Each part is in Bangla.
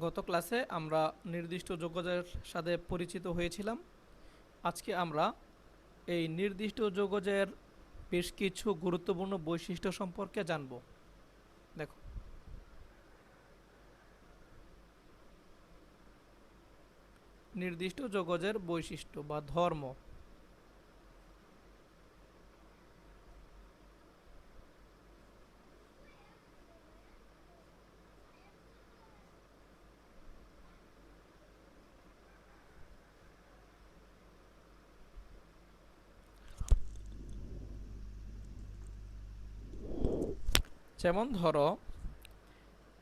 গত ক্লাসে আমরা নির্দিষ্ট যোগজের সাথে পরিচিত হয়েছিলাম। আজকে আমরা এই নির্দিষ্ট যোগজের বেশ কিছু গুরুত্বপূর্ণ বৈশিষ্ট্য সম্পর্কে জানব। দেখো, নির্দিষ্ট যোগজের বৈশিষ্ট্য বা ধর্ম। যেমন ধরো,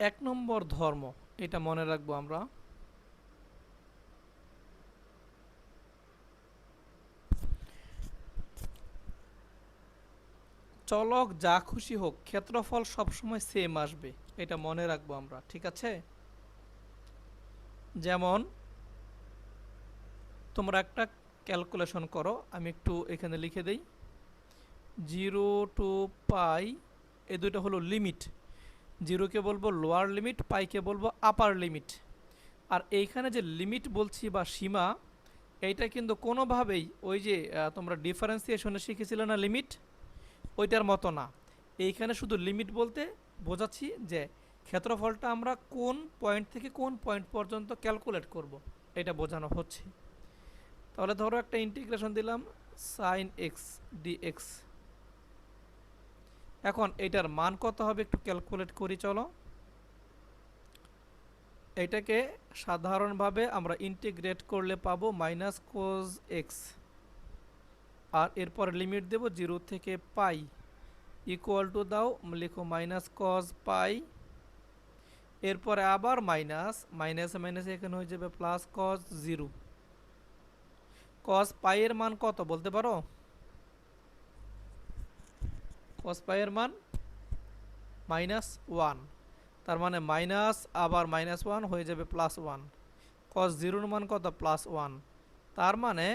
1 নম্বর ধর্ম, এটা মনে রাখবো আমরা। চলক যা খুশি হোক, ক্ষেত্রফল সবসময় সেম আসবে, এটা মনে রাখবো আমরা। ঠিক আছে? যেমন তোমরা একটা ক্যালকুলেশন করো, আমি একটু এখানে লিখে দেই। 0 টু পাই, এই দুটো হলো লিমিট। 0কে বলবো লোয়ার লিমিট, পাইকে বলবো আপার লিমিট। আর এইখানে যে লিমিট বলছি বা সীমা, এইটা কিন্তু কোনোভাবেই ওই যে তোমরা ডিফারেন্সিয়েশনে শিখেছিলে না লিমিট, ওইটার মতো না। এইখানে শুধু লিমিট বলতে বোঝাচ্ছি যে ক্ষেত্রফলটা আমরা কোন পয়েন্ট থেকে কোন পয়েন্ট পর্যন্ত ক্যালকুলেট করব, এটা বোঝানো হচ্ছে। তাহলে ধরো একটা ইন্টিগ্রেশন দিলাম সাইন এক্স ডিএক্স। এখন এটার মান কত হবে একটু ক্যালকুলেট করি, চলো। এটাকে সাধারণভাবে আমরা ইন্টিগ্রেট করলে পাবো মাইনাস কোজ এক্স, আর এরপর লিমিট দেব 0 থেকে পাই, ইকুয়াল টু দাও, লিখো মাইনাস কজ পাই, এরপরে আবার মাইনাস, মাইনাসে মাইনাসে এখানে হয়ে যাবে প্লাস কজ 0। কজ পাই এর মান কত বলতে পারো? কজ পাই এর মান -1, তার মানে মাইনাস আবার -1 হয়ে যাবে +1। কজ 0-র মান কত? +1। তার মানে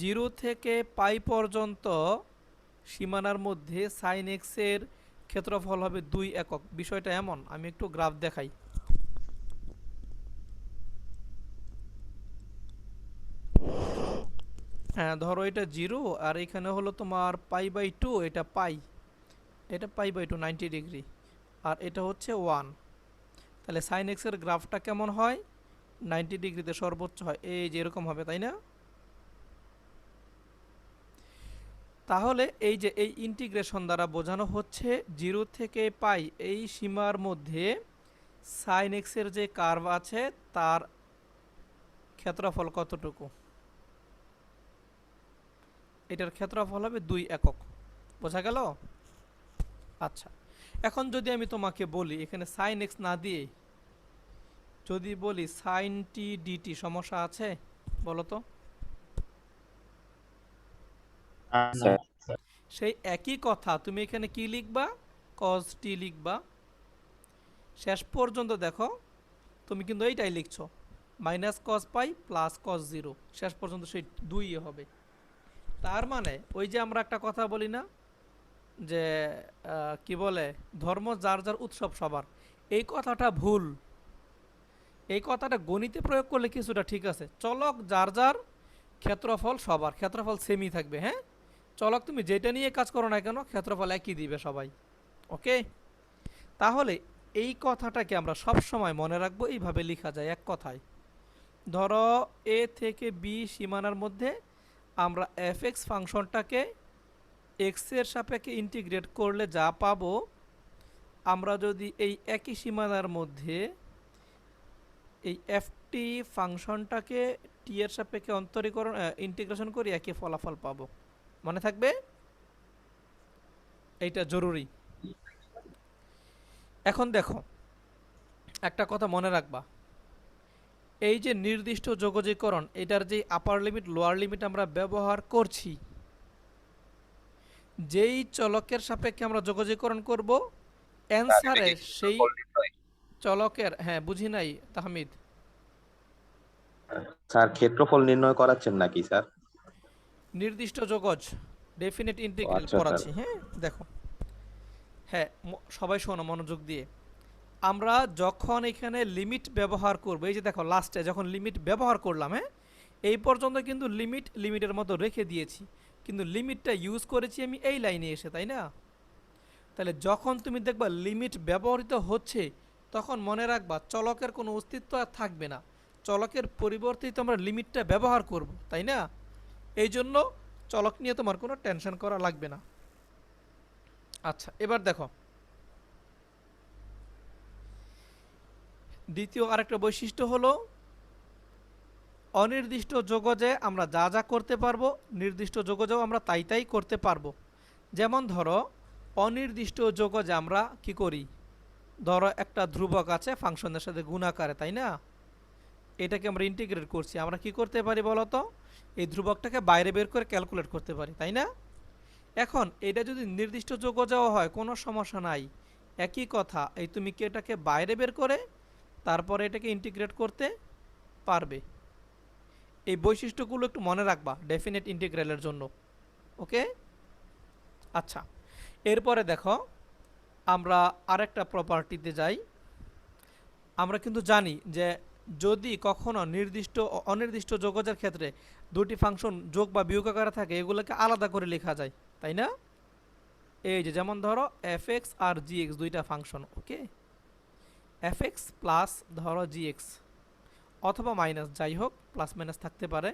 0 থেকে পাই পর্যন্ত সীমানার মধ্যে সাইন এক্স এর ক্ষেত্রফল হবে 2 একক। বিষয়টা এমন, আমি একটু গ্রাফ দেখাই। হ্যাঁ, ধরো এটা 0 আর এখানে হলো তোমার π/2, এটা পাই, এটা π/2 90 ডিগ্রি, আর এটা হচ্ছে 1। তাহলে সাইন এক্স এর গ্রাফটা কেমন হয়? 90 ডিগ্রিতে সর্বোচ্চ হয়, এই যে এরকম হবে, তাই না? তাহলে এই যে এই ইন্টিগ্রেশন দ্বারা বোঝানো হচ্ছে 0 থেকে পাই এই সীমার মধ্যে সাইন এক্স এর যে কার্ভ আছে তার ক্ষেত্রফল কতটুকু। এটার ক্ষেত্রফল হবে 2 একক। বোঝা গেল? আচ্ছা, এখন যদি আমি তোমাকে বলি এখানে সাইন এক্স না দিয়ে যদি বলি সাইন টি ডিটি, সমস্যা আছে? বলো তো। স্যার। সেই একই কথা তুমি এখানে কি লিখবা? কজ টি লিখবা। শেষ পর্যন্ত দেখো, তুমি কিন্তু এইটাই লিখছো, মাইনাস কজ পাই প্লাস কজ 0, শেষ পর্যন্ত সেই 2 হবে। তার মানে ওই যে আমরা একটা কথা বলি না যে কি বলে, ধর্ম যার যার উৎসব সবার, এই কথাটা ভুল। এই কথাটা গণিতে প্রয়োগ করলে কিছুটা ঠিক আছে। চলক যার যার, ক্ষেত্রফল সবার, ক্ষেত্রফল সেমই থাকবে। হ্যাঁ, চলক তুমি যেটা নিয়ে কাজ করো না কেন, ক্ষেত্রফল একই দিবে সবাই। ওকে, তাহলে এই কথাটাকে আমরা সব সময় মনে রাখবো, এইভাবে লেখা যায় এক কথায়। ধরো এ থেকে বি সীমানার মধ্যে আমরা এফ ফাংশনটাকে এক্স এর সাপেক্ষে ইন্টিগ্রেট করলে যা পাবো, আমরা যদি এই একই সীমানার মধ্যে এই এফটি ফাংশনটাকে টি এর সাপেক্ষে অন্তরীকরণ ইন্টিগ্রেশন করি, একই ফলাফল পাবো। মনে থাকবে, এইটা জরুরি। এখন দেখো, একটা কথা মনে রাখবা, এই যে নির্দিষ্ট যোগজীকরণ, এটার যে আপার লিমিট লোয়ার লিমিট আমরা ব্যবহার করছি, যেই চলকের সাপেক্ষে আমরা যোগজীকরণ করব, স্যার, এটা অ্যান্সারে কি সেই ক্ষেত্রফল নির্ণয়? চলকের, হ্যাঁ বুঝি নাই তাহমিদ। স্যার, ক্ষেত্রফল নির্ণয় করাচ্ছেন নাকি স্যার? নির্দিষ্ট যোগজ, ডেফিনেট ও ইন্টিগ্রাল আচ্ছা স্যার। পড়াচ্ছি। হ্যাঁ দেখো, হ্যাঁ সবাই শোনো মনোযোগ দিয়ে। আমরা যখন এখানে লিমিট ব্যবহার করব, এই যে দেখো লাস্টে যখন লিমিট ব্যবহার করলাম, হ্যাঁ এই পর্যন্ত কিন্তু লিমিটের মতো রেখে দিয়েছি, কিন্তু লিমিটটা ইউজ করেছি আমি এই লাইনে এসে, তাই না? তাহলে যখন তুমি দেখবা লিমিট ব্যবহৃত হচ্ছে, তখন মনে রাখবা চলকের কোনো অস্তিত্ব আর থাকবে না, চলকের পরিবর্তে আমরা লিমিটটা ব্যবহার করব, তাই না? এই জন্য চলক নিয়ে তোমার কোনো টেনশন করা লাগবে না। আচ্ছা, এবার দেখো দ্বিতীয় আরেকটা বৈশিষ্ট্য হলো অনির্দিষ্ট যোগজে আমরা যা যা করতে পারবো, নির্দিষ্ট যোগজেও আমরা তাই তাই করতে পারবো। যেমন ধরো অনির্দিষ্ট যোগজে আমরা কি করি, ধরো একটা ধ্রুবক আছে ফাংশনের সাথে গুণাকারে, তাই না? এটাকে আমরা ইন্টিগ্রেট করছি, আমরা কি করতে পারি বলো তো, এই ধ্রুবকটাকে বাইরে বের করে ক্যালকুলেট করতে পারি, তাই না? এখন এটা যদি নির্দিষ্ট যোগজেও হয় কোনো সমস্যা নাই, একই কথা, এই তুমি কি এটাকে বাইরে বের করে তারপরে এটাকে ইন্টিগ্রেট করতে পারবে। এই বৈশিষ্ট্যগুলো একটু মনে রাখবা ডেফিনেট ইন্টিগ্রালের জন্য, ওকে? আচ্ছা, এরপরে দেখো আমরা আরেকটা প্রপার্টিতে যাই। আমরা কিন্তু জানি যে যদি কখনো নির্দিষ্ট ও অনির্দিষ্ট যোগজের ক্ষেত্রে দুটি ফাংশন যোগ বা বিয়োগ আকারে থাকে, এগুলোকে আলাদা করে লেখা যায়, তাই না? এই যে যেমন ধরো এফ আর জি দুইটা ফাংশন, ওকে? এফ প্লাস ধরো জি অথবা মাইনাস, যাই হোক প্লাস মাইনাস থাকতে পারে।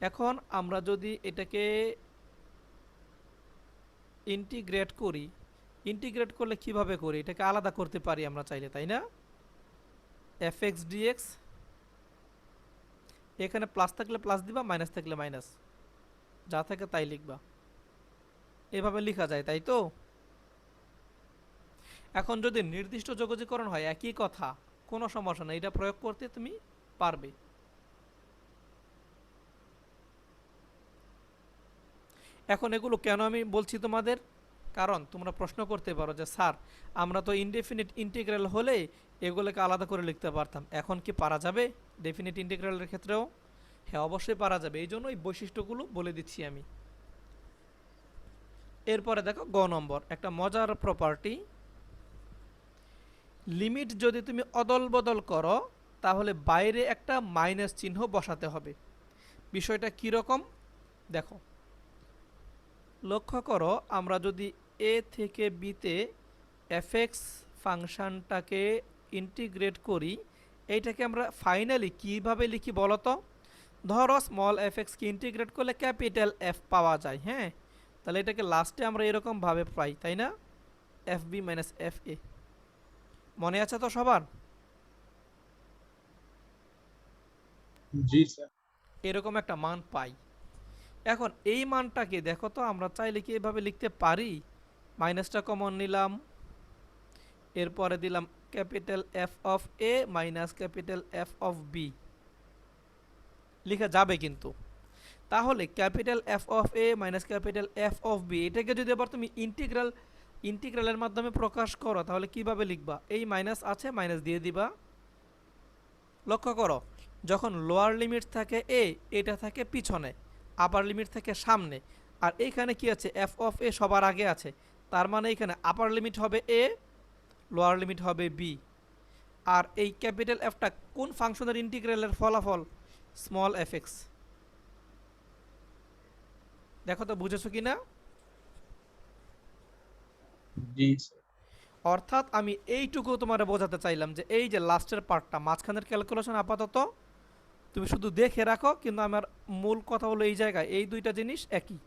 এখন আমরা যদি এটাকে ইন্টিগ্রেট করি, ইন্টিগ্রেট করলে কিভাবে করি, এটাকে আলাদা করতে পারি আমরা চাইলে, তাই না? এফ এক্স ডিএক্স, এখানে প্লাস থাকলে প্লাস দিবা, মাইনাস থাকলে মাইনাস, যা থাকে তাই লিখবা, এভাবে লেখা যায়, তাই তো? এখন যদি নির্দিষ্ট যোগজীকরণ হয় একই কথা, কোনো সমস্যা নেই, এটা প্রয়োগ করতে তুমি পারবে। এখন এগুলো কেন আমি বলছি তোমাদের, কারণ তোমরা প্রশ্ন করতে পারো যে স্যার আমরা তো ইনডেফিনিট ইন্টিগ্রাল হলে এগুলোকে আলাদা করে লিখতে পারতাম, এখন কি পারা যাবে ডেফিনিট ইন্টিগ্রালের ক্ষেত্রেও? হ্যাঁ অবশ্যই পারা যাবে, এই জন্য এই বৈশিষ্ট্যগুলো বলে দিচ্ছি আমি। এরপরে দেখো গ নম্বর, একটা মজার প্রপার্টি, লিমিট যদি তুমি অদল বদল করো তাহলে বাইরে একটা মাইনাস চিহ্ন বসাতে হবে। বিষয়টা কীরকম দেখো, লক্ষ্য করো আমরা যদি এ থেকে বিতে এফ এক্স ফাংশানটাকে ইন্টিগ্রেট করি, এইটাকে আমরা ফাইনালি কিভাবে লিখি বলো তো? ধরো স্মল এফ এক্সকে ইন্টিগ্রেট করলে ক্যাপিটাল এফ পাওয়া যায়, হ্যাঁ তাহলে এটাকে লাস্টে আমরা এরকমভাবে পাই, তাই না? F B minus F A, মনে আছে তো সবার? জি স্যার। এরকম একটা মান পাই। এখন এই মানটাকে দেখো তো আমরা চাইলে কি এভাবে লিখতে পারি, মাইনাসটা কমন নিলাম, এরপরে দিলাম capital F of A minus capital F of B, লেখা যাবে কিন্তু। তাহলে capital F of A minus capital F of B, এটাকে যদি আবার তুমি ইন্টিগ্রালের মাধ্যমে প্রকাশ করো তাহলে কিভাবে লিখবা? এই মাইনাস আছে, মাইনাস দিয়ে দিবা। লক্ষ্য করো যখন লোয়ার লিমিট থাকে এ, এটা থাকে পিছনে, আপার লিমিট থাকে সামনে, আর এইখানে কি আছে, এফ অফ এ সবার আগে আছে, তার মানে এখানে আপার লিমিট হবে এ, লোয়ার লিমিট হবে বি। আর এই ক্যাপিটাল এফটা কোন ফাংশনের ইন্টিগ্রালের ফলাফল? Small F x. দেখো তো বুঝেছো কি না? জি স্যার। অর্থাৎ আমি এইটুকু তোমার বোঝাতে চাইলাম যে এই যে লাস্টের পার্টটা, মাঝখানের ক্যালকুলেশন আপাতত তুমি শুধু দেখে রাখো, কিন্তু আমার মূল কথা হলো এই জায়গায় এই দুইটা জিনিস একই,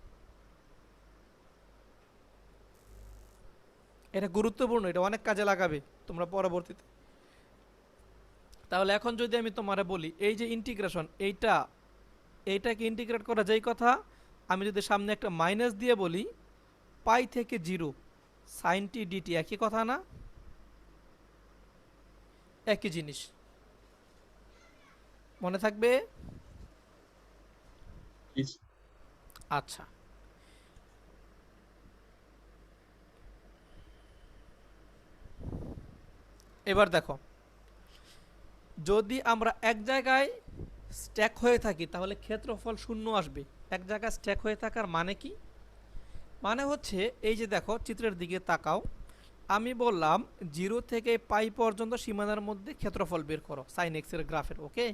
এটা গুরুত্বপূর্ণ, এটা অনেক কাজে লাগাবে তোমরা পরবর্তীতে। তাহলে এখন যদি আমি তোমারে বলি এই যে ইন্টিগ্রেশন, এইটাকে ইন্টিগ্রেট করা যেই কথা, আমি যদি সামনে একটা মাইনাস দিয়ে বলি পাই থেকে জিরো সাইন টি ডিটি, একই কথা না? একই জিনিস, মনে থাকবে? জি স্যার। আচ্ছা, এবার দেখো যদি আমরা এক জায়গায় স্ট্যাক হয়ে থাকি তাহলে ক্ষেত্রফল শূন্য আসবে। এক জায়গায় স্ট্যাক হয়ে থাকার মানে কি? মানে হচ্ছে এই যে দেখো চিত্রের দিকে তাকাও, আমি বললাম 0 থেকে পাই পর্যন্ত সীমানার মধ্যে ক্ষেত্রফল বের করো সাইন এক্স এর গ্রাফের, ওকে।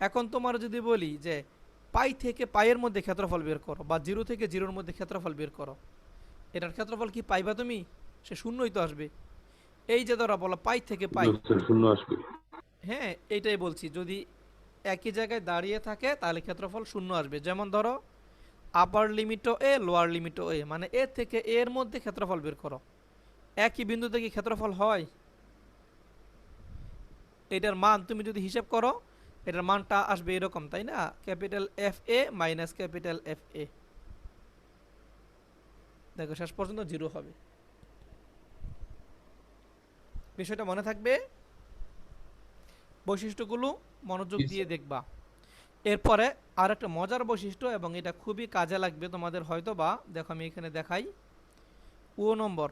এখন তোমার যদি বলি যে পাই থেকে পাইয়ের মধ্যে ক্ষেত্রফল বের করো বা 0 থেকে 0-র মধ্যে ক্ষেত্রফল বের করো, এটার ক্ষেত্রফল কি পাইবা তুমি? সে শূন্যই তো আসবে। এই যে ধরা বলো পাই থেকে পাই, শূন্য আসবে। হ্যাঁ এইটাই বলছি, যদি একই জায়গায় দাঁড়িয়ে থাকে তাহলে ক্ষেত্রফল শূন্য আসবে। যেমন ধরো আপার লিমিটও এ, লোয়ার লিমিটও এ, মানে এ থেকে এ এর মধ্যে ক্ষেত্রফল বের করো। একই বিন্দুতে কি ক্ষেত্রফল হয়? এটার মান তুমি যদি হিসাব করো, এটার মানটা আসবে এরকম, তাই না? ক্যাপিটাল এফ এ মাইনাস ক্যাপিটাল এফ এ, দেখো শেষ পর্যন্ত 0 হবে। বিষয়টা মনে থাকবে, বৈশিষ্ট্যগুলো মনোযোগ জি দিয়ে স্যার। দেখবা। এরপরে আর একটা মজার বৈশিষ্ট্য, এবং এটা খুবই কাজে লাগবে তোমাদের হয়তো বা, দেখো আমি এখানে দেখাই। ও নম্বর,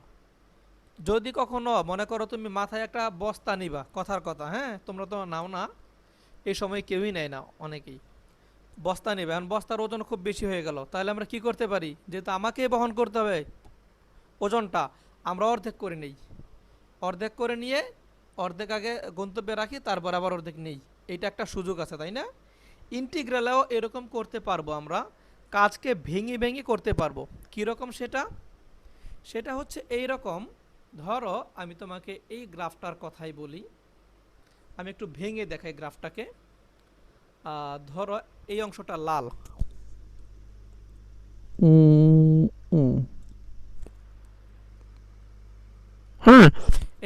যদি কখনো মনে করো তুমি মাথায় একটা বস্তা নিবা, কথার কথা, হ্যাঁ তোমরা তো নাও না, এই সময় কেউই নেয় না, অনেকেই বস্তা নেবে। এখন বস্তার ওজন খুব বেশি হয়ে গেল, তাহলে আমরা কি করতে পারি? যেহেতু আমাকেই বহন করতে হবে ওজনটা, আমরা অর্ধেক করে নেই। অর্ধেক করে নিয়ে অর্ধেক আগে গন্তব্যে রাখি, তারপর আবার অর্ধেক নেই। এইটা একটা সুযোগ আছে, তাই না? ইন্টিগ্রালেও এরকম করতে পারবো আমরা, কাজকে ভেঙে ভেঙে করতে পারবো। কীরকম সেটা? সেটা হচ্ছে এই রকম, ধরো আমি তোমাকে এই গ্রাফটার কথাই বলি, আমি একটু ভেঙে দেখাই গ্রাফটাকে। ধরো এই অংশটা লাল,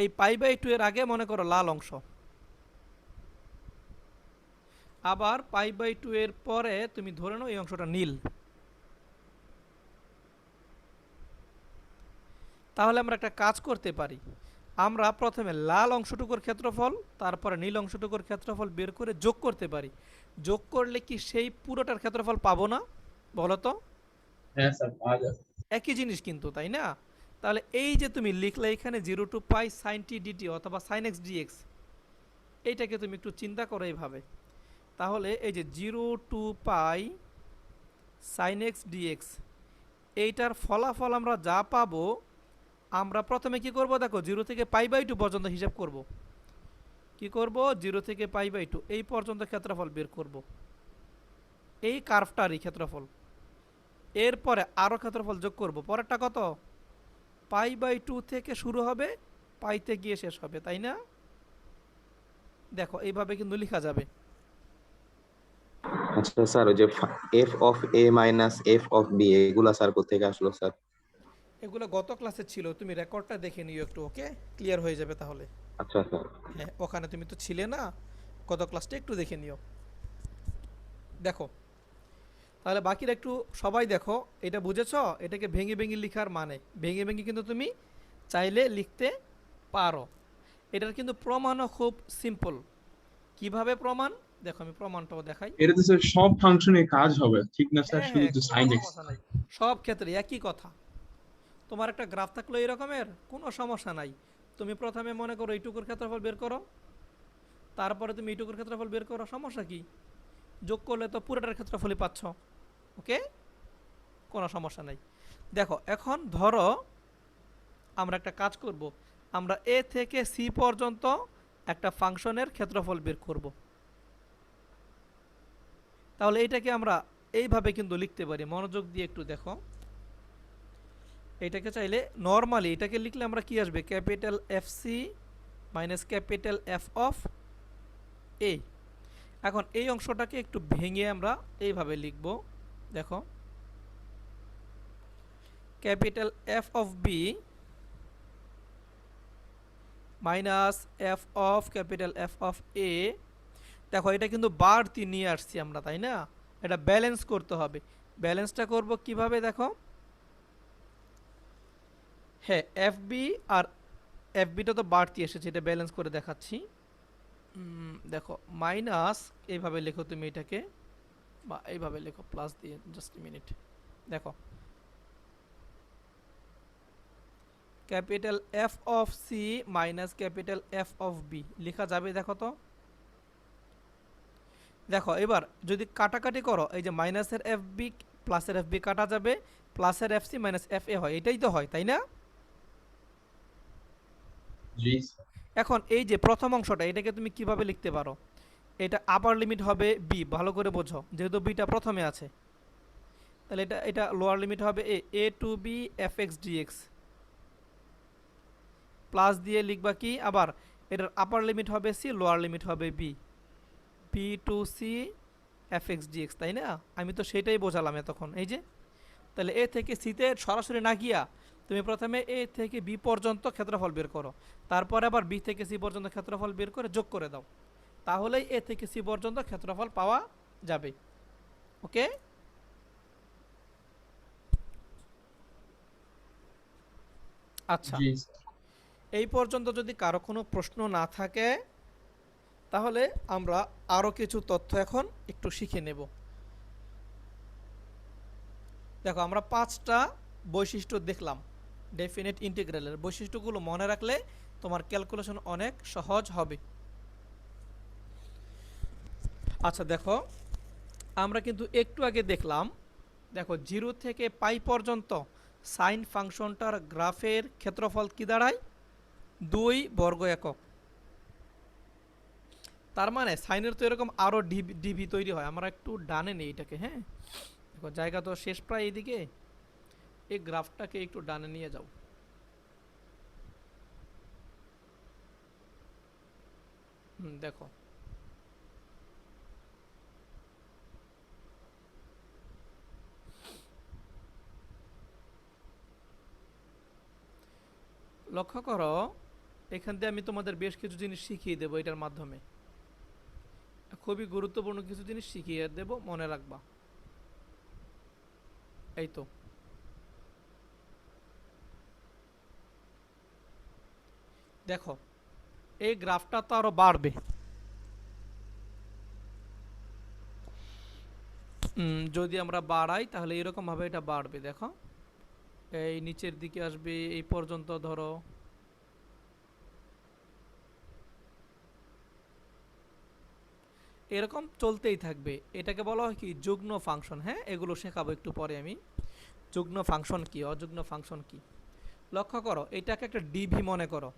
এই পাই বাই 2 এর আগে মনে করো লাল অংশ, আবার পাই বাই 2 এর পরে তুমি ধরে নাও এই অংশটা নীল। তাহলে আমরা একটা কাজ করতে পারি, আমরা প্রথমে লাল অংশটুকুর ক্ষেত্রফল তারপরে নীল অংশটুকুর ক্ষেত্রফল বের করে যোগ করতে পারি। যোগ করলে কি সেই পুরোটার ক্ষেত্রফল পাবো না? বলো তো। হ্যাঁ স্যার, পাওয়া যাবে। একই জিনিস কিন্তু, তাই না? তাহলে এই যে তুমি লিখলে এখানে 0 টু পাই সাইন টি ডিটি অথবা সাইন এক্স ডিএক্স, এইটাকে তুমি একটু চিন্তা করো এইভাবে। তাহলে এই যে 0 টু পাই সাইন এক্স ডিএক্স, এইটার ফলাফল আমরা যা পাবো, আমরা প্রথমে কি করব দেখো, 0 থেকে পাই বাই 2 পর্যন্ত হিসাব করব। কি করব? 0 থেকে পাই বাই 2 এই পর্যন্ত ক্ষেত্রফল বের করব, এই কার্ভটারই ক্ষেত্রফল। এরপরে আরও ক্ষেত্রফল যোগ করব, পরেরটা কত? পাই বাই 2 থেকে শুরু হবে, পাইতে গিয়ে শেষ হবে, তাই না? দেখো এইভাবে কিন্তু লেখা যাবে। আচ্ছা স্যার, ওই যে F of A minus F of B, এগুলা স্যার কোথেকে আসলো স্যার? এগুলো গত ক্লাসে ছিল, তুমি রেকর্ডটা দেখে নিও একটু, ওকে? ক্লিয়ার হয়ে যাবে তাহলে। আচ্ছা স্যার। হ্যাঁ, ওখানে তুমি তো ছিলে না, গত ক্লাসটা একটু দেখে নিও। দেখো তাহলে বাকিরা একটু সবাই দেখো, এটা বুঝেছো? এটাকে ভেঙে ভেঙে লিখার মানে, ভেঙে ভেঙে কিন্তু তুমি চাইলে লিখতে পারো। এটার কিন্তু প্রমাণও খুব সিম্পল। কিভাবে প্রমাণ? দেখো আমি প্রমাণটাও দেখাই। এটাতে স্যার সব ফাংশনে কাজ হবে, ঠিক না স্যার? হ্যাঁ শুধু হ্যাঁ, তো কোনো সাইন এক্স। সমস্যা নাই, সব ক্ষেত্রে একই কথা। তোমার একটা গ্রাফ থাকলো এই রকমের, কোনো সমস্যা নাই। তুমি প্রথমে মনে করো এইটুকুর ক্ষেত্রফল বের করো, তারপরে তুমি এইটুকুর ক্ষেত্রফল বের করো, সমস্যা কি? যোগ করলে তো পুরোটার ক্ষেত্রফলই পাচ্ছ, ওকে? কোনো সমস্যা নাই। দেখো এখন ধরো আমরা একটা কাজ করব, আমরা এ থেকে সি পর্যন্ত একটা ফাংশনের ক্ষেত্রফল বের করব। তাহলে এইটাকে আমরা এইভাবে কিন্তু লিখতে পারি, মনোযোগ দিয়ে একটু দেখো। এটাকে চাইলে নর্মালি এটাকে লিখলে আমরা কি আসবে? Capital F C minus capital F of A. এখন এই অংশটাকে একটু ভেঙে আমরা এইভাবে লিখব, দেখো capital F of B minus F of capital F of A. দেখো এটা কিন্তু বাড়তি নিয়ে আসছি আমরা, তাই না? এটা ব্যালেন্স করতে হবে। ব্যালেন্সটা করব কিভাবে? দেখো, হ্যাঁ এফ বি আর এফ বিটা তো বাড়তি এসেছে, এটা ব্যালেন্স করে দেখাচ্ছি। দেখো মাইনাস, এইভাবে লেখো তুমি এটাকে, বা এইভাবে লেখো প্লাস দিয়ে, জাস্ট মিনিট। দেখো capital F of C minus capital F of B লেখা যাবে? দেখো তো, দেখো এবার যদি কাটাকাটি করো, এই যে মাইনাসের এফ বি প্লাসের এফ বি কাটা যাবে, প্লাসের F C minus F A হয়, এটাই তো হয়, তাই না? জি স্যার। এখন এই যে প্রথম অংশটা এটাকে তুমি কিভাবে লিখতে পারো, এটা আপার লিমিট হবে বি, ভালো করে বোঝো যেহেতু বিটা প্রথমে আছে, তাহলে এটা এটা লোয়ার লিমিট হবে A to B F X D X, plus দিয়ে লিখবা কি আবার এটার আপার লিমিট হবে সি, লোয়ার লিমিট হবে B, B to C F X D X, তাই না? আমি তো সেটাই বোঝালাম এতক্ষণ। এই যে তাহলে এ থেকে সিতে সরাসরি না গিয়া তুমি প্রথমে এ থেকে বি পর্যন্ত ক্ষেত্রফল বের করো, তারপরে আবার বি থেকে সি পর্যন্ত ক্ষেত্রফল বের করে যোগ করে দাও, তাহলেই এ থেকে সি পর্যন্ত ক্ষেত্রফল পাওয়া যাবে। ওকে, আচ্ছা জি স্যার। এই পর্যন্ত যদি কারো কোনো প্রশ্ন না থাকে তাহলে আমরা আরও কিছু তথ্য এখন একটু শিখে নেব। দেখো আমরা 5টা বৈশিষ্ট্য দেখলাম ডেফিনেট ইন্টিগ্রালের। বৈশিষ্ট্যগুলো মনে রাখলে তোমার ক্যালকুলেশন অনেক সহজ হবে। আচ্ছা দেখো আমরা কিন্তু একটু আগে দেখলাম, দেখো 0 থেকে পাই পর্যন্ত সাইন ফাংশনটার গ্রাফের ক্ষেত্রফল কি দাঁড়ায়, 2 বর্গ একক। তার মানে সাইনের তো এরকম আরও ডিভি তৈরি হয়। আমরা একটু ডানে নিই এটাকে, হ্যাঁ দেখো জায়গা তো শেষ প্রায় এইদিকে, এই গ্রাফটাকে একটু ডানে নিয়ে যাও। দেখো লক্ষ্য করো এখান থেকে আমি তোমাদের বেশ কিছু জিনিস শিখিয়ে দেবো এটার মাধ্যমে, খুবই গুরুত্বপূর্ণ কিছু জিনিস শিখিয়ে দেব, মনে রাখবা। এই তো দেখো এই গ্রাফটা তো আরো বাড়বে, যদি আমরা বাড়াই তাহলে এরকম ভাবে এটা বাড়বে। দেখো এই নিচের দিকে আসবে, এই পর্যন্ত ধরো এরকম চলতেই থাকবে। এটাকে বলা হয় কি যুগ্ম ফাংশন। হ্যাঁ এগুলো শেখাবো একটু পরে আমি, যুগ্ম ফাংশন কি অযুগ্ম ফাংশন কি। লক্ষ্য করো এটাকে একটা ডিভি মনে করো,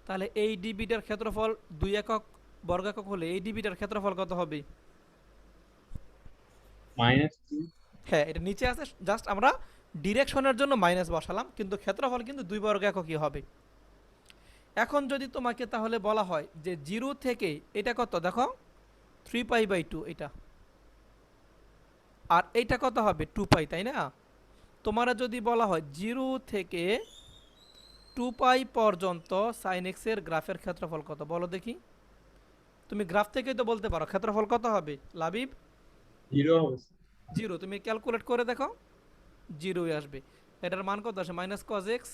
তাহলে এই ডিবিটার ক্ষেত্রফল 2 একক বর্গ একক হলে এই ডিবিটার ক্ষেত্রফল কত হবে? -2। হ্যাঁ এটা নিচে আছে, জাস্ট আমরা ডিরেকশনের জন্য মাইনাস বসালাম, কিন্তু ক্ষেত্রফল কিন্তু 2 বর্গ এককই হবে। এখন যদি তোমাকে তাহলে বলা হয় যে 0 থেকে এটা কত, দেখো 3π/2 এটা, আর এইটা কত হবে 2π, তাই না? তোমারা যদি বলা হয় 0 থেকে 2π পর্যন্ত সাইন এক্স এর গ্রাফের ক্ষেত্রফল কত, বলো দেখি। তুমি গ্রাফ থেকেই তো বলতে পারো ক্ষেত্রফল কত হবে লাবিব। 0 হবে স্যার। 0, তুমি ক্যালকুলেট করে দেখো 0ই আসবে। এটার মান কত আসে মাইনাস কজ এক্স,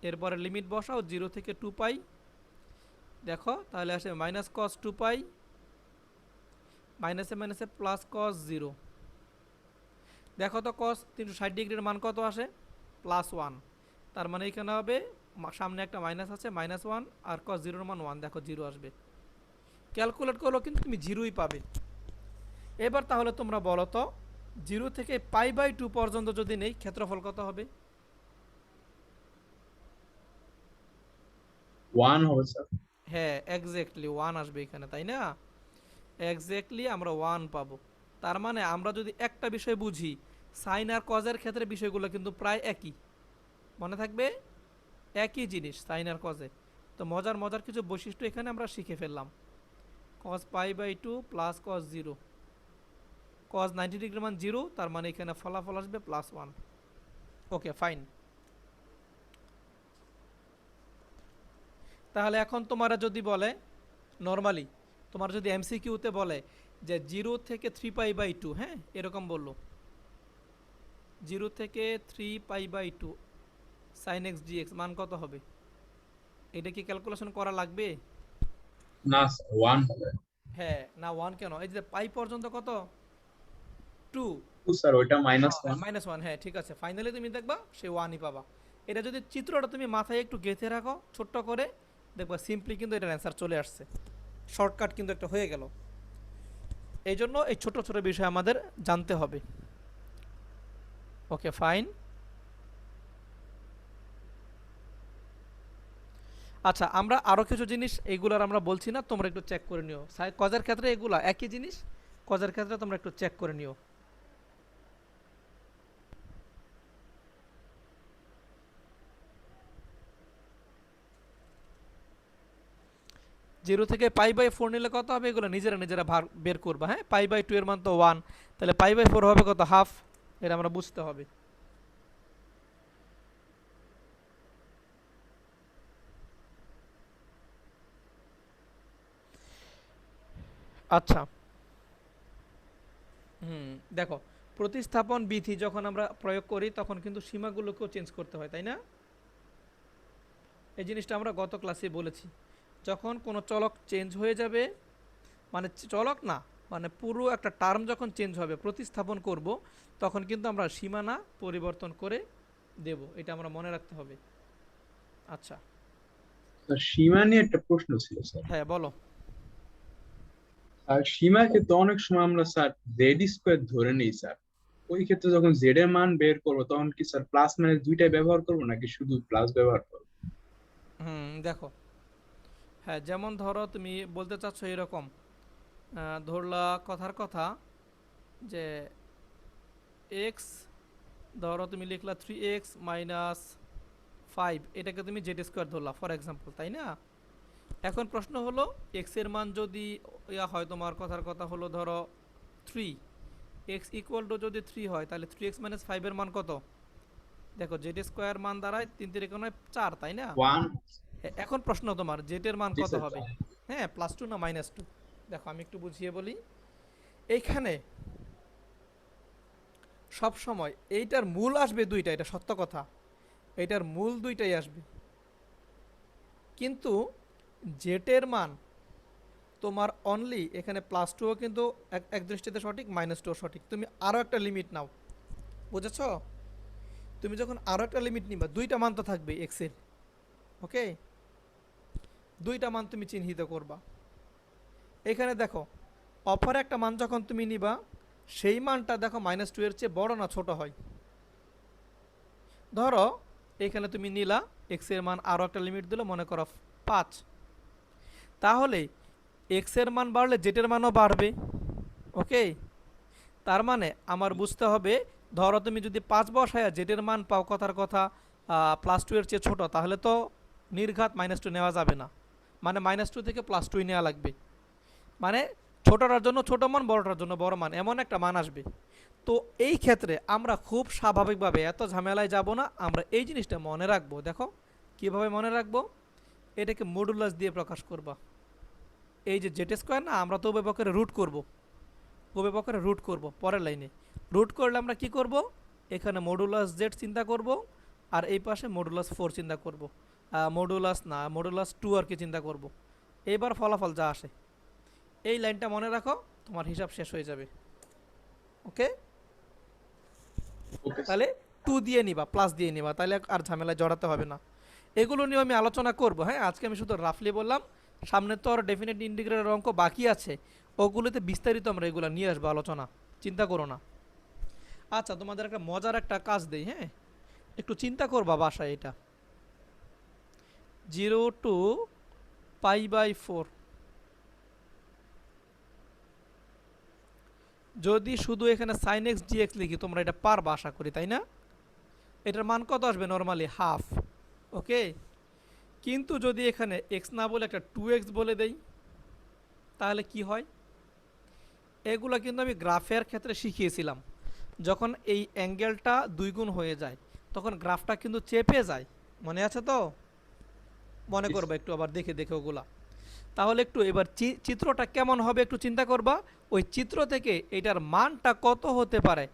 এরপরে লিমিট বসাও 0 থেকে 2π, দেখো তাহলে আসে মাইনাস কজ 2π, মাইনাসে মাইনাসে প্লাস কজ 0। দেখো তো কজ 360 ডিগ্রির মান কত আসে +1, তার মানে এখানে হবে সামনে একটা মাইনাস আছে -1 আর কজ 0 এর মান 1, দেখো 0 আসবে। ক্যালকুলেট করলো কিন্তু তুমি 0ই পাবে। এবার তাহলে তোমরা বলো তো 0 থেকে π/2 পর্যন্ত যদি নেই ক্ষেত্রফল কত হবে? 1 হবে স্যার। হ্যাঁ এক্স্যাক্টলি 1 আসবে এখানে, তাই না? এক্স্যাক্টলি আমরা 1 পাবো। তার মানে আমরা যদি একটা বিষয় বুঝি, সাইন আর কজের ক্ষেত্রে বিষয়গুলো কিন্তু প্রায় একই, মনে থাকবে একই জিনিস সাইন আর কজে। তো মজার মজার কিছু বৈশিষ্ট্য এখানে আমরা শিখে ফেললাম। cos π/2 প্লাস cos 0, cos 90 ডিগ্রির মান 0, তার মানে এখানে ফলাফল আসবে +1। Okay fine. তাহলে এখন তোমারা যদি বলে নর্মালি, তোমার যদি এমসিকিউতে বলে যে 0 থেকে 3π/2, হ্যাঁ এরকম বললো 0 থেকে 3π/2 sin x dx মান কত হবে, এটা কি ক্যালকুলেশন করা লাগবে? না স্যার 1 হবে। হ্যাঁ না 1 কেন, এই যে পাই পর্যন্ত কত 2, স্যার ওইটা -1। -1, হ্যাঁ ঠিক আছে, ফাইনালি তুমি দেখবা সে 1ই পাবা। এটা যদি চিত্রটা তুমি মাথায় একটু গেঁথে রাখো ছোট্ট করে, দেখবা সিম্পলি কিন্তু এটার অ্যান্সার চলে আসছে, শর্টকাট কিন্তু একটা হয়ে গেল। এই জন্য এই ছোট ছোট বিষয় আমাদের জানতে হবে। Okay fine. আচ্ছা, আমরা আরো কিছু জিনিস এইগুলার আমরা বলছি না, তোমরা একটু চেক করে নিও। কজের ক্ষেত্রে এগুলা একই জিনিস, কজের ক্ষেত্রে তোমরা একটু চেক করে নিও। জিরো থেকে পাই/4 নিলে কত হবে, এগুলো নিজেরা নিজেরা বের করবা। হ্যাঁ, পাই/2 এর মান তো 1, তাহলে পাই/4 হবে কত, হাফ। এটা আমরা বুঝতে হবে। আচ্ছা, দেখো, প্রতিস্থাপন বিধি যখন আমরা প্রয়োগ করি তখন কিন্তু সীমাগুলোকেও চেঞ্জ করতে হয়, তাই না? এই জিনিসটা আমরা গত ক্লাসে বলেছি। যখন কোনো চলক চেঞ্জ হয়ে যাবে, মানে চলক না, মানে পুরো একটা টার্ম যখন চেঞ্জ হবে, প্রতিস্থাপন করব, তখন কিন্তু আমরা সীমানা পরিবর্তন করে দেব। এটা আমরা মনে রাখতে হবে। আচ্ছা, স্যার সীমা নিয়ে একটা প্রশ্ন ছিল স্যার। হ্যাঁ বলো। আর সীমার ক্ষেত্রে অনেক সময় আমরা স্যার জেড স্কোয়ার ধরে নিই স্যার, ওই ক্ষেত্রে যখন জেড এর মান বের করবো তখন কি স্যার প্লাস মাইনাস দুইটাই ব্যবহার করবো নাকি শুধু প্লাস ব্যবহার করবো? দেখো, হ্যাঁ, যেমন ধরো তুমি বলতে চাচ্ছ এরকম, ধরলা কথার কথা যে এক্স, ধরো তুমি লিখলা 3x - 5, এটাকে তুমি Z square Dharla for example, তাই না? এখন প্রশ্ন হলো, এক্স এর মান যদি হয়, তোমার কথার কথা হলো ধরো 3, এক্স ইকুয়াল টু যদি 3 হয়, তাহলে 3x - 5 এর মান কত? দেখো, জেড স্কোয়ার মান দাঁড়ায় 3 3 4, তাই না? ওয়ান। এখন প্রশ্ন তোমার, জেড এর মান জি কত স্যার। হবে? হ্যাঁ, +2 না -2? দেখো, আমি একটু বুঝিয়ে বলি। এইখানে সব সময় এইটার মূল আসবে দুইটা, এটা সত্য কথা, এইটার মূল দুইটাই আসবে, কিন্তু জেটের মান তোমার অনলি এখানে +2ও কিন্তু এক দৃষ্টিতে সঠিক, -2ও সঠিক। তুমি আরও একটা লিমিট নাও, বুঝেছ? তুমি যখন আরও একটা লিমিট নিবা, দুইটা মান তো থাকবে এক্সের, ওকে? দুইটা মান তুমি চিহ্নিত করবা। এখানে দেখো, অপর একটা মান যখন তুমি নিবা, সেই মানটা দেখো -2 এর চেয়ে বড় না ছোট হয়। ধরো এখানে তুমি নিলা এক্স এর মান, আরও একটা লিমিট দিল, মনে করো 5, তাহলে এক্স এর মান বাড়লে জেটের মানও বাড়বে, ওকে? তার মানে আমার বুঝতে হবে, ধরো তুমি যদি 5 বসায়া জেটের মান পাও কথার কথা +2 এর চেয়ে ছোট, তাহলে তো নির্ঘাত -2 নেওয়া যাবে না, মানে -2 থেকে +2 নেওয়া লাগবে। মানে ছোটটার জন্য ছোট মান, বড়টার জন্য বড় মান, এমন একটা মান আসবে। তো এই ক্ষেত্রে আমরা খুব স্বাভাবিকভাবে এত ঝামেলায় যাব না, আমরা এই জিনিসটা মনে রাখবো। দেখো কিভাবে মনে রাখবো, এটাকে মডুলাস দিয়ে প্রকাশ করবা। এই যে জেড স্কোয়ার না, আমরা তো উভয় পক্ষের রুট করব, উভয় পক্ষের রুট করব পরের লাইনে। রুট করলে আমরা কি করব, এখানে মডুলাস জেড চিন্তা করব, আর এই পাশে মডুলাস 4 চিন্তা করব, মডুলাস না, মডুলাস 2 আর কি চিন্তা করব। এইবার ফলাফল যা আসে, এই লাইনটা মনে রাখো, তোমার হিসাব শেষ হয়ে যাবে, ওকে? ওকে তাহলে 2 দিয়ে নিবা, প্লাস দিয়ে নিবা, তাহলে আর ঝামেলায় জড়াতে হবে না। এগুলো নিয়ে আমি আলোচনা করব। হ্যাঁ, আজকে আমি শুধু রাফলি বললাম, সামনে তো আর ডেফিনেট ইন্টিগ্রালের অঙ্ক বাকি আছে, ওগুলোতে বিস্তারিত আমরা এগুলো নিয়ে আসবো আলোচনা, চিন্তা করো না। আচ্ছা, তোমাদের একটা মজার একটা কাজ দেই, হ্যাঁ, একটু চিন্তা করবা বাসায় এটা। 0 to π/4, যদি শুধু এখানে sin x dx লিখি, তোমরা এটা পারবা আশা করি, তাই না? এটার মান কত আসবে? নর্মালি হাফ, ওকে? কিন্তু যদি এখানে x না বলে একটা 2x বলে দেই, তাহলে কি হয়? এগুলো কিন্তু আমি গ্রাফের ক্ষেত্রে শিখিয়েছিলাম। যখন এই অ্যাঙ্গেলটা 2 গুণ হয়ে যায়, তখন গ্রাফটা কিন্তু চেপে যায়, মনে আছে তো? মনে করবা একটু, আবার দেখে দেখে ওগুলা। তাহলে একটু এবার চিত্রটা কেমন হবে একটু চিন্তা করবা। ওই চিত্র থেকে এটার মানটা কত হতে পারে,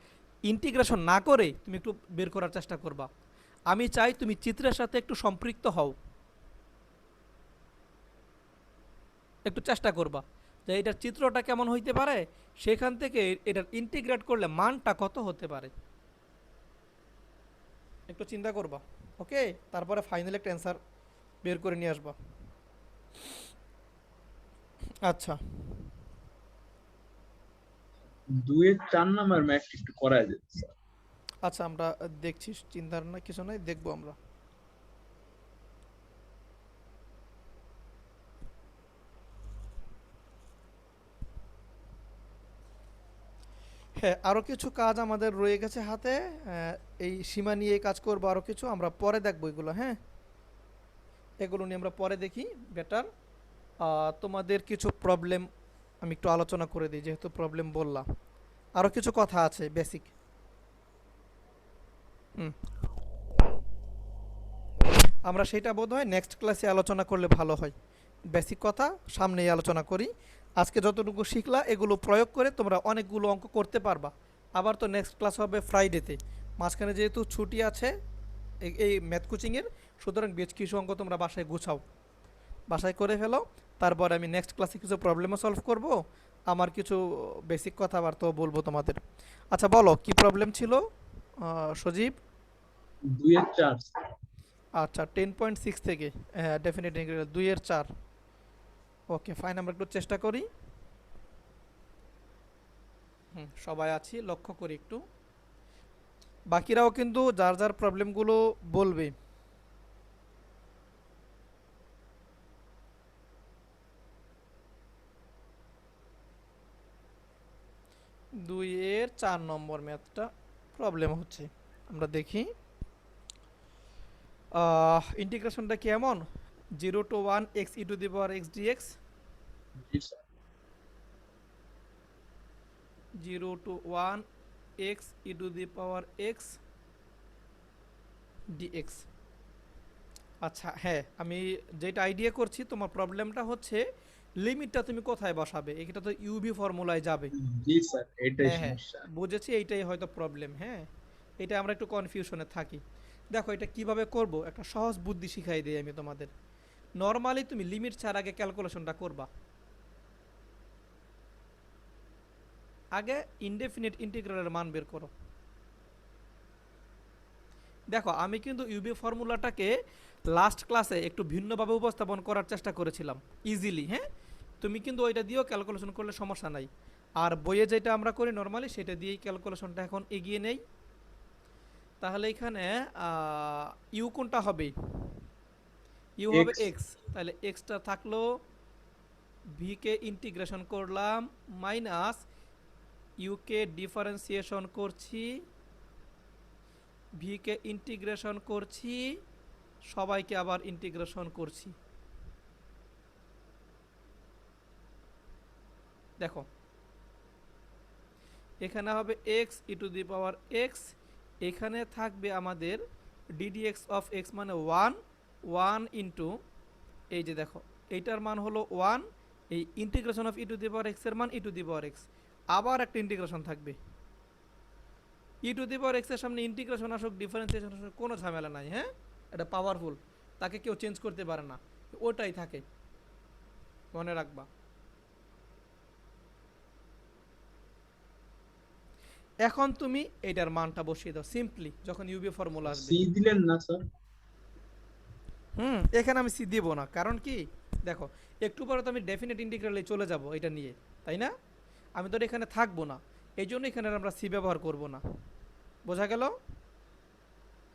ইন্টিগ্রেশন না করে তুমি একটু বের করার চেষ্টা করবা। আমি চাই তুমি চিত্রের সাথে একটু সম্পৃক্ত হও, একটু চেষ্টা করবা যে এটার চিত্রটা কেমন হইতে পারে, সেখান থেকে এটার ইন্টিগ্রেট করলে মানটা কত হতে পারে, একটু চিন্তা করবা, ওকে? তারপরে ফাইনাল একটা অ্যান্সার বের করে নিয়ে আসবা। আচ্ছা, 2 এর 4 নাম্বার ম্যাথ একটু করা যায় স্যার। আচ্ছা, আমরা দেখছি, চিন্তার না কিছু নাই, দেখবো আমরা। হ্যাঁ, আরও কিছু কাজ আমাদের রয়ে গেছে হাতে। এই সীমা নিয়ে কাজ করবো, আরও কিছু আমরা পরে দেখবো এগুলো। হ্যাঁ, এগুলো নিয়ে আমরা পরে দেখি বেটার। তোমাদের কিছু প্রবলেম আমি একটু আলোচনা করে দিই, যেহেতু প্রবলেম বললাম। আরও কিছু কথা আছে বেসিক। হুম, আমরা সেটা বোধহয় নেক্সট ক্লাসে আলোচনা করলে ভালো হয়। বেসিক কথা সামনেই আলোচনা করি। আজকে যতটুকু শিখলা এগুলো প্রয়োগ করে তোমরা অনেকগুলো অঙ্ক করতে পারবা। আবার তো নেক্সট ক্লাস হবে ফ্রাইডেতে, মাঝখানে যেহেতু ছুটি আছে এই ম্যাথ কোচিংয়ের, সুতরাং বেশ কিছু অঙ্ক তোমরা বাসায় গুছাও, বাসায় করে ফেলো। তারপর আমি নেক্সট ক্লাসে কিছু প্রবলেমও সলভ করব, আমার কিছু বেসিক কথাবার্তাও বলবো তোমাদের। আচ্ছা বলো কি প্রবলেম ছিল সজীব? 2 এর 4। আচ্ছা 10.6 থেকে, হ্যাঁ ডেফিনেট ইন্টিগ্রাল 2 এর 4। ওকে ফাইন, আমরা একটু চেষ্টা করি। সবাই আছি, লক্ষ্য করি একটু। বাকিরাও কিন্তু যার যার প্রবলেমগুলো বলবে। 2 এর 4 নম্বর ম্যাথটা প্রবলেম হচ্ছে, আমরা দেখি। ইন্টিগ্রেশনটা কি এমন, 0 to 1 x e to the power x dx, G sir. 0 to 1 x e to the power x dx। আচ্ছা হ্যাঁ, আমি যেটা আইডিয়া করছি, তোমার প্রবলেমটা হচ্ছে লিমিটটা তুমি কোথায় বসাবে, এটা তো ইউভি ফর্মুলায় যাবে। জি স্যার, এটাই হ্যাঁ হ্যাঁ, সমস্যা। বুঝেছি, এইটাই হয়তো প্রবলেম। হ্যাঁ, এটা আমরা একটু কনফিউশনে থাকি। দেখো এটা কিভাবে করব, একটা সহজ বুদ্ধি শিখাই দিই আমি তোমাদের। নর্মালি তুমি লিমিট ছাড়া আগে ক্যালকুলেশনটা করবা। আগে ইনডেফিনিট ইন্টিগ্রালের মান বের করো। দেখো আমি কিন্তু ইউবি ফর্মুলাটাকে লাস্ট ক্লাসে একটু ভিন্নভাবে উপস্থাপন করার চেষ্টা করেছিলাম ইজিলি। হ্যাঁ, তুমি কিন্তু ওইটা দিয়েও ক্যালকুলেশন করলে সমস্যা নাই। আর বইয়ে যেটা আমরা করি নর্মালি সেটা দিয়েই ক্যালকুলেশনটা এখন এগিয়ে নেই। তাহলে এখানে ইউ কোনটা হবে, ইউ হবে এক্স। এক্স, তাহলে এক্সটা থাকলো, ভিকে ইন্টিগ্রেশন করলাম, মাইনাস ইউকে ডিফারেন্সিয়েশন করছি, ভিকে ইন্টিগ্রেশন করছি, সবাইকে আবার ইন্টিগ্রেশন করছি। দেখো এখানে হবে x E to the power x, এখানে থাকবে আমাদের ডিডিএক্স অফ এক্স মানে 1 ইন্টু, এই যে দেখো এইটার মান হলো 1, এই integration of E to the power x এর মান ই টু দি পাওয়ার এক্স, আবার একটা ইন্টিগ্রেশন থাকবে। ই টু দি পাওয়ার এক্স এর সামনে ইন্টিগ্রেশন আসুক ডিফারেন্সিয়েশন আসুক কোনো ঝামেলা নাই। হ্যাঁ, এটা পাওয়ারফুল, তাকে কেউ চেঞ্জ করতে পারে না, ওটাই থাকে, মনে রাখবা। এখন তুমি এটার মানটা বসিয়ে দাও সিম্পলি, যখন ইউবি ফর্মুলা আসবে। সি দিলেন না স্যার? এখানে আমি সি দিব না, কারণ কি দেখো একটু পরে তো আমি ডেফিনেট ইন্টিগ্রালে চলে যাব এটা নিয়ে, তাই না? আমি তো এখানে থাকবো না, এই জন্য এখানে আমরা সি ব্যবহার করব না। বোঝা গেল?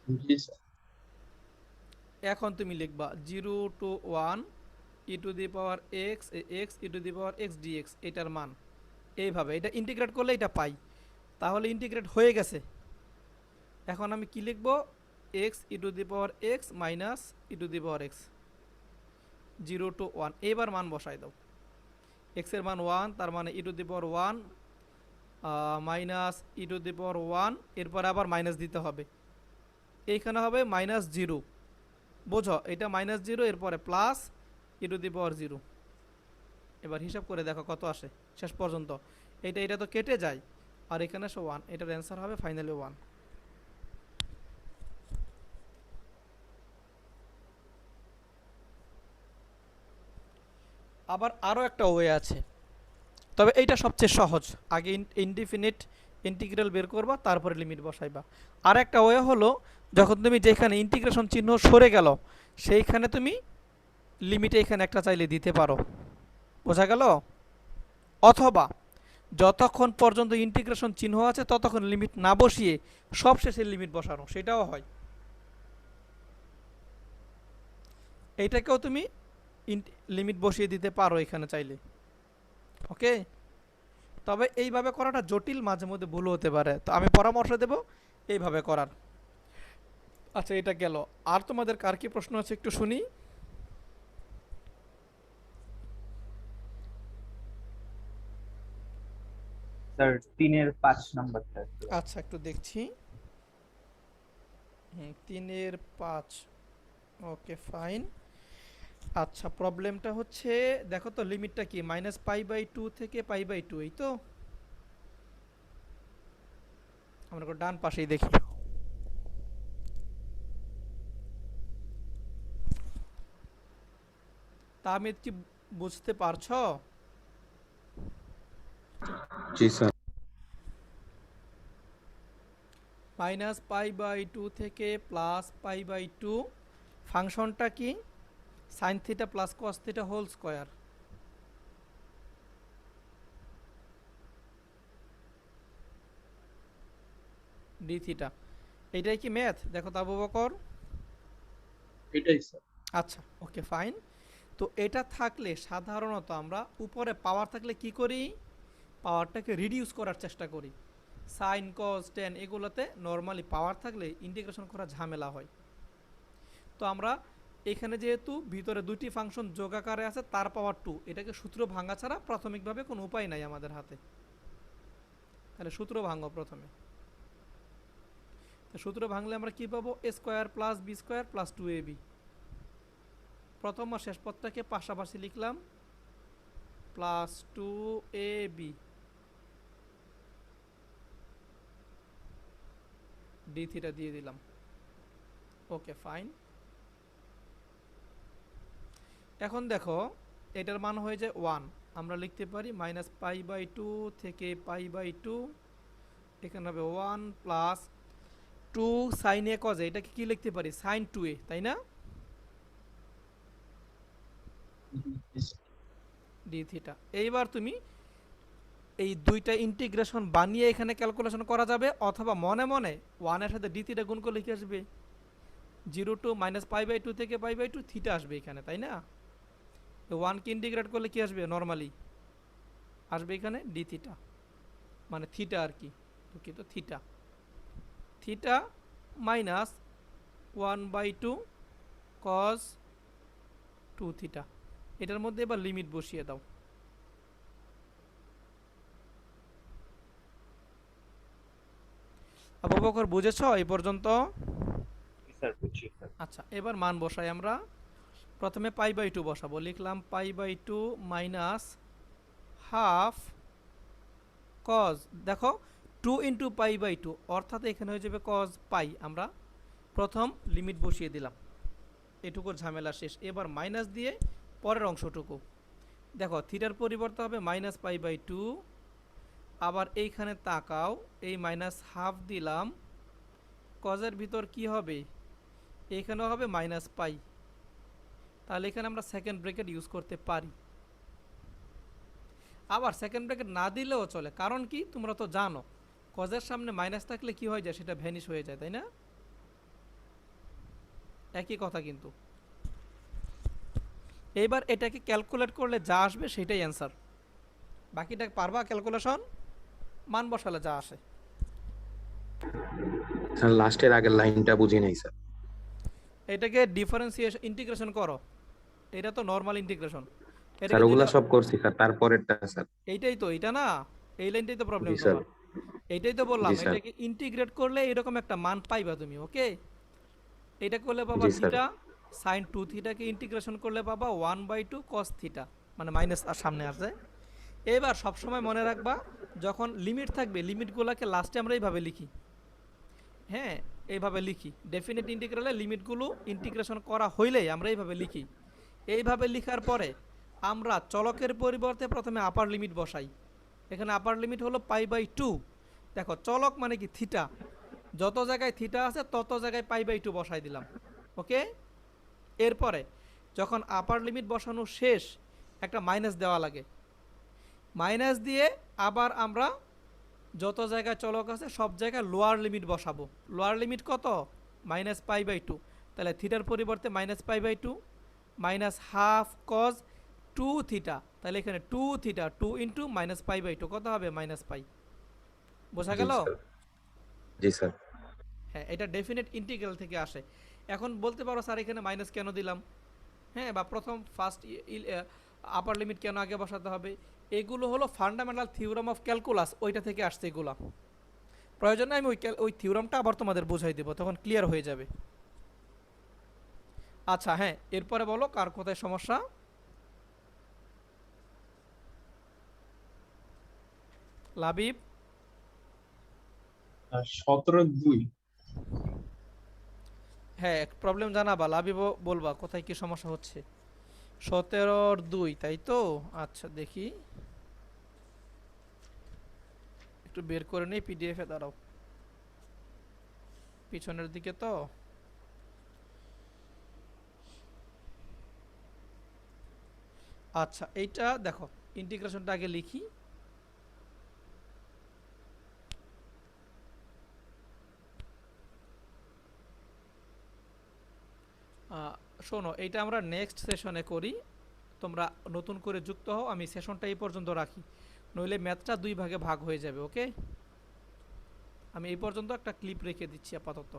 জি স্যার। এখন তুমি লিখবা 0 to 1 E to the power X, X E to the power X DX, এটার মান এইভাবে, এটা ইন্টিগ্রেট করলে এটা পাই, তাহলে ইন্টিগ্রেট হয়ে গেছে। এখন আমি কি লিখব, x E to the power x minus e to the power x, 0 to 1, এবার মান বসাই দাও। এক্স এর মান 1, তার মানে e to the power 1 minus e to the power 1, এরপর আবার মাইনাস দিতে হবে, এইখানে হবে -0। বোঝো এটা -0, এরপরে প্লাস ই টু দি পাওয়ার 0। এবার হিসাব করে দেখো কত আসে শেষ পর্যন্ত। এটা তো কেটে যায়, আর এখানে 1, এটার অ্যান্সার হবে ফাইনালি 1। আবার আরও একটা ওয়ে আছে, তবে এইটা সবচেয়ে সহজ। আগে ইনডিফিনিট ইন্টিগ্রাল বের করবা, তারপরে লিমিট বসাইবা। আর একটা ওয়ে হলো, যখন তুমি যেখানে ইন্টিগ্রেশন চিহ্ন সরে গেল সেইখানে তুমি লিমিটে এখানে একটা চাইলে দিতে পারো। বোঝা গেল? অথবা যতক্ষণ পর্যন্ত ইন্টিগ্রেশন চিহ্ন আছে ততক্ষণ লিমিট না বসিয়ে সবশেষে লিমিট বসানো, সেটাও হয়। এইটাকেও তুমি লিমিট বসিয়ে দিতে পারো এখানে চাইলে। ওকে, তবে এইভাবে করাটা জটিল, মাঝে মধ্যে ভুল হতে পারে, তো আমি পরামর্শ দেব এইভাবে করার। আচ্ছা, এটা গেল। আর তোমাদের কার কি প্রশ্ন আছে একটু শুনি। স্যার 3-এর 5 নাম্বারটা একটু। আচ্ছা, একটু দেখছি। 3-এর 5, ওকে ফাইন। আচ্ছা, প্রবলেমটা হচ্ছে, দেখো তো লিমিটটা কি, -π/2 থেকে π/2, এই তো। আমরা ডান পাশেই দেখি। তা আমি কি বুঝতে পারছো? জি স্যার। -π/2 থেকে +π/2, ফাংশনটা কি, sin θ + cos θ whole square. dθ, এইটাই কি ম্যাথ? দেখো তো আবু বকর। এটাই স্যার। আচ্ছা, ওকে ফাইন। তো এটা থাকলে সাধারণত আমরা উপরে পাওয়ার থাকলে কি করি, পাওয়ারটাকে রিডিউস করার চেষ্টা করি। সাইন কস টেন এগুলোতে নর্মালি পাওয়ার থাকলে ইন্টিগ্রেশন করা ঝামেলা হয়। তো আমরা এখানে যেহেতু ভিতরে দুটি ফাংশন যোগ আকারে আছে, তার পাওয়ার 2, এটাকে সূত্র ভাঙা ছাড়া প্রাথমিকভাবে কোনো উপায় নাই আমাদের হাতে। তাহলে সূত্র ভাঙো প্রথমে। তো সূত্র ভাঙলে আমরা কি পাবো, a² + b² + 2ab। প্রথম আর শেষ পদটাকে পাশাপাশি লিখলাম, +2ab dθ দিয়ে দিলাম। Okay fine. এখন দেখো এটার মান হয়ে যায় 1, আমরা লিখতে পারি -π/2 থেকে π/2, এখানে হবে 1 + 2 sin a cos a, এটাকে কি লিখতে পারি, sin 2a, তাই না, dθ। এইবার তুমি এই দুইটা ইন্টিগ্রেশন বানিয়ে এখানে ক্যালকুলেশন করা যাবে, অথবা মনে মনে 1 এর সাথে dθ গুণ করলে কি আসবে, 0 টু -π/2 থেকে π/2 θ আসবে এখানে, তাই না। 1 কে ইন্টিগ্রেট করলে কি আসবে, নর্মালি আসবে এখানে dθ, মানে থিটা আর কি, দুঃখিত, থিটা। Theta -1/2 cos 2θ। এটার মধ্যে এবার লিমিট বসিয়ে দাও। আবু বকর বুঝেছো এই পর্যন্ত? স্যার বুঝছি স্যার। আচ্ছা, এবার মান বসাই আমরা। প্রথমে π/2 বসাবো, লিখলাম π/2 -½ cos, দেখো 2 × π/2 অর্থাৎ এখানে হয়ে যাবে cos π। আমরা প্রথম লিমিট বসিয়ে দিলাম, এটুকুর ঝামেলা শেষ। এবার মাইনাস দিয়ে পরের অংশটুকু দেখো, থিটার পরিবর্তে হবে -π/2, আবার এইখানে তাকাও, এই -½ দিলাম, কজের ভিতর কি হবে, এইখানেও হবে -π, তাহলে এখানে আমরা সেকেন্ড ব্র্যাকেট ইউজ করতে পারি। আবার সেকেন্ড ব্র্যাকেট না দিলেও চলে, কারণ কি তোমরা তো জানো কজের সামনে মাইনাস থাকলে কি হয়ে যায়, সেটা ভ্যানিশ হয়ে যায়, তাই না, একই কথা কিন্তু। এইবার এটাকে ক্যালকুলেট করলে যা আসবে সেটাই অ্যান্সার, বাকিটা পারবা ক্যালকুলেশন, মান বসালে যা আসে। স্যার লাস্টের আগের লাইনটা বুঝি নাই স্যার। এটাকে ডিফারেন্সিয়েশন ইন্টিগ্রেশন করো, এটা তো নর্মাল ইন্টিগ্রেশন। স্যার ওগুলা সব করছি স্যার, তারপরেরটা স্যার। এইটাই তো, এটা না, এই লাইনটাই তো প্রবলেম জি স্যার। তোমার। এইটাই তো বললাম, জি স্যার। এটাকে ইন্টিগ্রেট করলে এরকম একটা মান পাইবা তুমি, ওকে। এটা করলে পাবা জি স্যার। থিটা, সাইন 2θ কে ইন্টিগ্রেশন করলে পাবা 1/2 cos θ, মানে মাইনাস আর সামনে আসে। এবার সবসময় মনে রাখবা, যখন লিমিট থাকবে লিমিটগুলোকে লাস্টে আমরা এইভাবে লিখি, হ্যাঁ এইভাবে লিখি, ডেফিনিট ইন্টিগ্রালে লিমিটগুলো ইন্টিগ্রেশন করা হইলেই আমরা এইভাবে লিখি। এইভাবে লিখার পরে আমরা চলকের পরিবর্তে প্রথমে আপার লিমিট বসাই। এখানে আপার লিমিট হলো π/2, দেখো চলক মানে কি থিটা, যত জায়গায় থিটা আছে তত জায়গায় π/2 বসাই দিলাম, ওকে। এরপরে যখন আপার লিমিট বসানো শেষ, একটা মাইনাস দেওয়া লাগে, মাইনাস দিয়ে আবার আমরা যত জায়গায় চলক আছে সব জায়গায় লোয়ার লিমিট বসাবো। লোয়ার লিমিট কত, -π/2, তাহলে থিটার পরিবর্তে -π/2 -½ cos টু থিটা, তাহলে এখানে two theta, two into minus pi by two কত হবে? Minus pi. বোঝা জি গেল? স্যার। জি স্যার। হ্যাঁ, এটা ডেফিনেট ইন্টিগ্রাল থেকে আসে। এখন বলতে পারো স্যার এখানে মাইনাস কেন দিলাম, হ্যাঁ, বা প্রথম ফার্স্ট আপার লিমিট কেন আগে বসাতে হবে? এগুলো হলো ফান্ডামেন্টাল থিওরাম অফ ক্যালকুলাস, ওইটা থেকে আসছে এগুলো। প্রয়োজনে আমি ওই থিওরামটা আবার তোমাদের বোঝাই দেবো, তখন ক্লিয়ার হয়ে যাবে। আচ্ছা হ্যাঁ, এরপরে বলো কার কোথায় সমস্যা? লাবিব? 17-2। হ্যাঁ, প্রবলেম জানাবা, লাবিবও বলবা কোথায় কি সমস্যা হচ্ছে। 17-2 তাই তো? আচ্ছা দেখি, একটু বের করে নেই পিডিএফে, দাঁড়াও। পিছনের দিকে তো। আচ্ছা এইটা দেখো, ইন্টিগ্রেশনটা আগে লিখি। শোনো, এইটা আমরা নেক্সট সেশনে করি, তোমরা নতুন করে যুক্ত হও, আমি সেশনটা এই পর্যন্ত রাখি, নইলে ম্যাথটা দুই ভাগে ভাগ হয়ে যাবে। ওকে, আমি এই পর্যন্ত একটা ক্লিপ রেখে দিচ্ছি আপাতত।